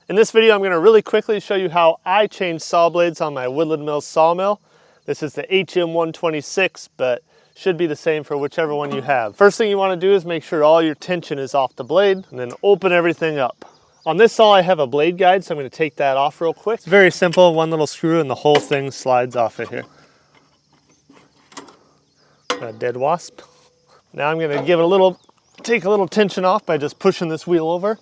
In this video, I'm going to really quickly show you how I change saw blades on my Woodland Mill sawmill. This is the HM126, but should be the same for whichever one you have. First thing you want to do is make sure all your tension is off the blade, and then open everything up. On this saw, I have a blade guide, so I'm going to take that off real quick. It's very simple, one little screw and the whole thing slides off of here. A dead wasp. Now I'm going to take a little tension off by just pushing this wheel over.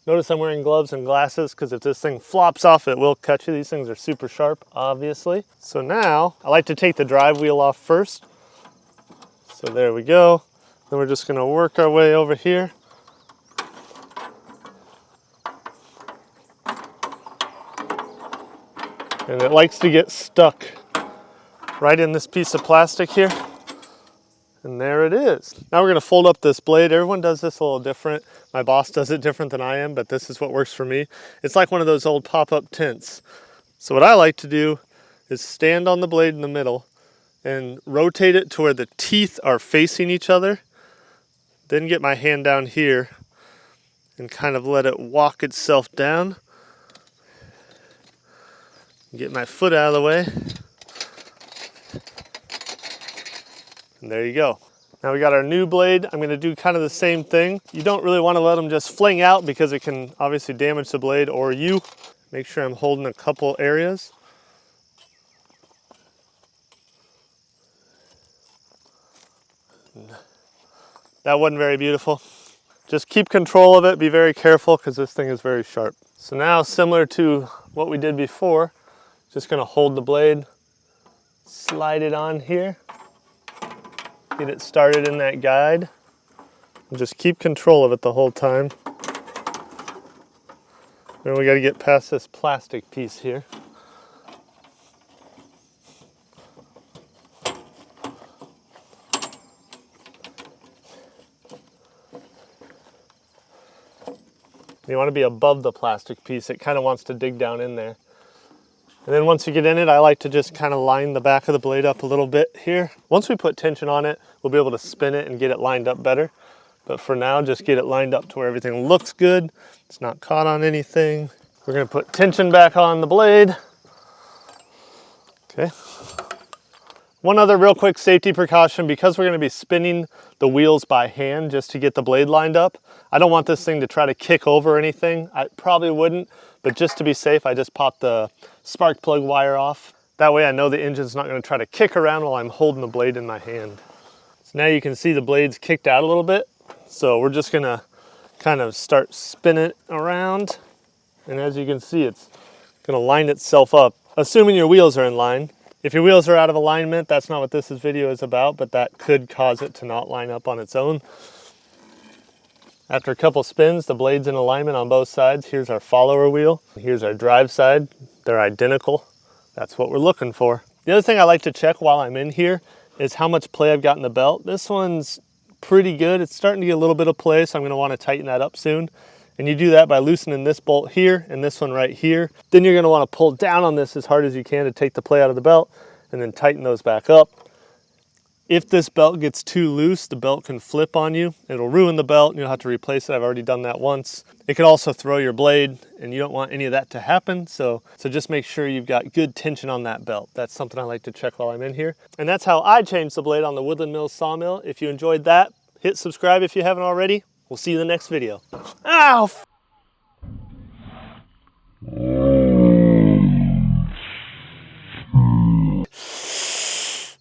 Notice I'm wearing gloves and glasses because if this thing flops off, it will cut you. These things are super sharp, obviously. So now I like to take the drive wheel off first. So there we go. Then we're just going to work our way over here. And it likes to get stuck right in this piece of plastic here. And there it is. Now we're going to fold up this blade. Everyone does this a little different. My boss does it different than I am, but this is what works for me. It's like one of those old pop-up tents. So what I like to do is stand on the blade in the middle and rotate it to where the teeth are facing each other. Then get my hand down here and kind of let it walk itself down. Get my foot out of the way. And there you go. Now we got our new blade. I'm going to do kind of the same thing. You don't really want to let them just fling out because it can obviously damage the blade or you. Make sure I'm holding a couple areas. That wasn't very beautiful. Just keep control of it. Be very careful because this thing is very sharp. So now, similar to what we did before, just going to hold the blade, slide it on here. Get it started in that guide and just keep control of it the whole time. Then we got to get past this plastic piece here. You want to be above the plastic piece. It kind of wants to dig down in there. And then once you get in it, I like to just kind of line the back of the blade up a little bit here. Once we put tension on it, we'll be able to spin it and get it lined up better. But for now, just get it lined up to where everything looks good. It's not caught on anything. We're going to put tension back on the blade. Okay. One other real quick safety precaution, because we're going to be spinning the wheels by hand just to get the blade lined up. I don't want this thing to try to kick over anything. I probably wouldn't, but just to be safe, I just popped the spark plug wire off. That way I know the engine's not going to try to kick around while I'm holding the blade in my hand. So now you can see the blade's kicked out a little bit. So we're just going to kind of start spinning it around. And as you can see, it's going to line itself up, assuming your wheels are in line. If your wheels are out of alignment, that's not what this video is about, but that could cause it to not line up on its own. After a couple spins, the blade's in alignment on both sides. Here's our follower wheel. Here's our drive side. They're identical. That's what we're looking for. The other thing I like to check while I'm in here is how much play I've got in the belt. This one's pretty good. It's starting to get a little bit of play, so I'm going to want to tighten that up soon. And you do that by loosening this bolt here and this one right here. Then you're going to want to pull down on this as hard as you can to take the play out of the belt and then tighten those back up. If this belt gets too loose, the belt can flip on you. It'll ruin the belt and you'll have to replace it. I've already done that once. It could also throw your blade and you don't want any of that to happen. So just make sure you've got good tension on that belt. That's something I like to check while I'm in here. And that's how I changed the blade on the Woodland Mill sawmill. If you enjoyed that, hit subscribe if you haven't already. We'll see you in the next video. Ow!